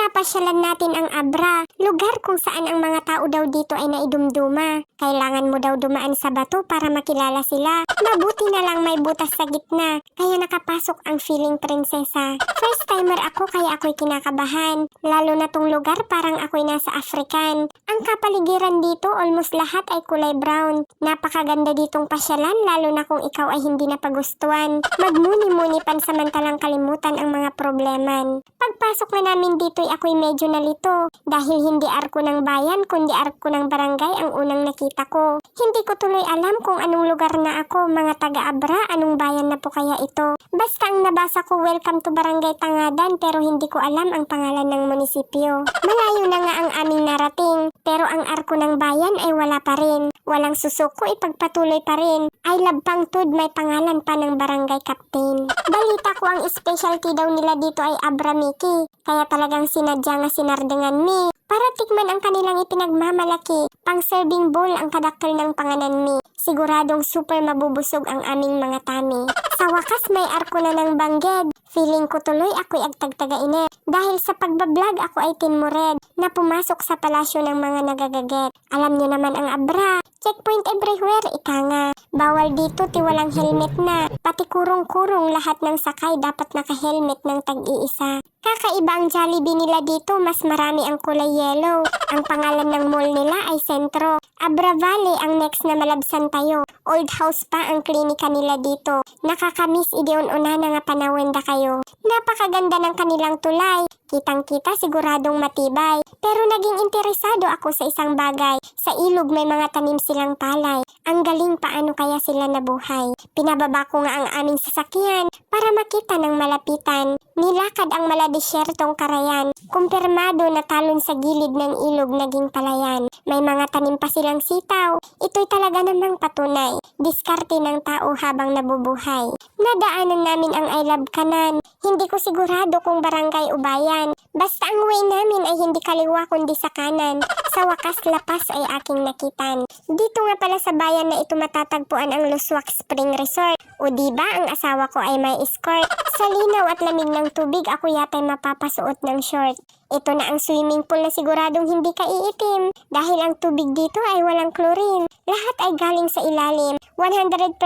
Tara, pasyalan natin ang Abra, lugar kung saan ang mga tao daw dito ay naidumduma. Kailangan mo daw dumaan sa bato para makilala sila. Mabuti na lang may butas sa gitna, kaya nakapasok ang feeling prinsesa. First timer ako kaya ako'y kinakabahan. Lalo na tong lugar parang ako'y nasa African. Ang kapaligiran dito almost lahat ay kulay brown. Napakaganda ditong pasyalan lalo na kung ikaw ay hindi napagustuhan. Magmuni-muni pansamantalang kalimutan ang mga probleman. Pagpasok na namin dito'y ako'y medyo nalito dahil hindi arko ng bayan kundi arko ng barangay ang unang nakita ko. Hindi ko tuloy alam kung anong lugar na ako, mga taga-Abra, anong bayan na po kaya ito. Basta ang nabasa ko, welcome to Barangay Tangadan, pero hindi ko alam ang pangalan ng munisipyo. Malayo na nga ang aming narating, pero ang arko ng bayan ay wala pa rin. Walang susuko, ipagpatuloy pa rin. I love Pangtud, may pangalan pa ng barangay captain. Balita ko ang specialty daw nila dito ay Abra Miki, kaya talagang sinadya nga sinardengan mi. Para tikman ang kanilang ipinagmamalaki, pang serving bowl ang kadakkel ng panganan mi. Siguradong super mabubusog ang aming mga tami. Sa wakas may arko na ng bangged. Feeling ko tuloy ako'y agtagtaga-init. Dahil sa pagbablog ako ay tinmured na pumasok sa palasyo ng mga nagagaget. Alam nyo naman ang Abra. Checkpoint everywhere, ika nga. Bawal dito tiwalang helmet na. Pati kurong-kurong lahat ng sakay dapat naka-helmet ng tag-iisa. Kakaiba ang Jollibee nila dito, mas marami ang kulay yellow. Ang pangalan ng mall nila ay Sentro. Abra Valley ang next na malabsan tayo. Old house pa ang klinika nila dito. Nakakamiss ideon una na nga panawenda kayo. Napakaganda ng kanilang tulay. Kitang-kita siguradong matibay. Pero naging interesado ako sa isang bagay. Sa ilog may mga tanim silang palay. Ang galing paano kaya sila nabuhay. Pinababa ko nga ang aming sasakyan para makita ng malapitan. Nilakad ang maladesyertong karayan. Kumpirmado na talon sa gilid ng ilog naging palayan. May mga tanim pa silang sitaw. Ito'y talaga namang patunay. Diskarte ng tao habang nabubuhay. Nadaanan namin ang I Love Kanan. Hindi ko sigurado kung barangay o bayan. Basta ang way namin ay hindi kaliwa kundi sa kanan. Sa wakas lapas ay aking nakitan. Dito nga pala sa bayan na ito matatagpuan ang Luswak Spring Resort. O diba ang asawa ko ay may escort. Sa linaw at lamig ng tubig ako yata'y mapapasuot ng short. Ito na ang swimming pool na siguradong hindi ka iitim dahil ang tubig dito ay walang chlorine. Lahat ay galing sa ilalim. 100%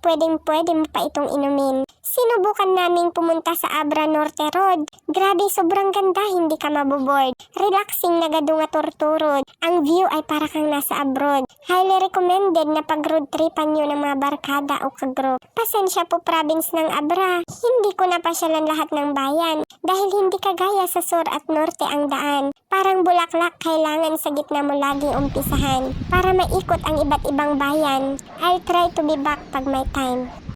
pwedeng-pwede mo pa itong inumin. Sinubukan naming pumunta sa Abra Norte Road. Grabe, sobrang ganda, hindi ka maboboard. Relaxing na gadunga turturod. Ang view ay para kang nasa abroad. Highly recommended na pag-road tripan nyo ng mga barkada o kagroup. Pasensya po province ng Abra. Hindi ko napasyalan lahat ng bayan dahil hindi kagaya sa sur at norte ang daan. Parang bulaklak, kailangan sa gitna mo lagi umpisahan para maikot ang iba't ibang bayan. I'll try to be back pag may time.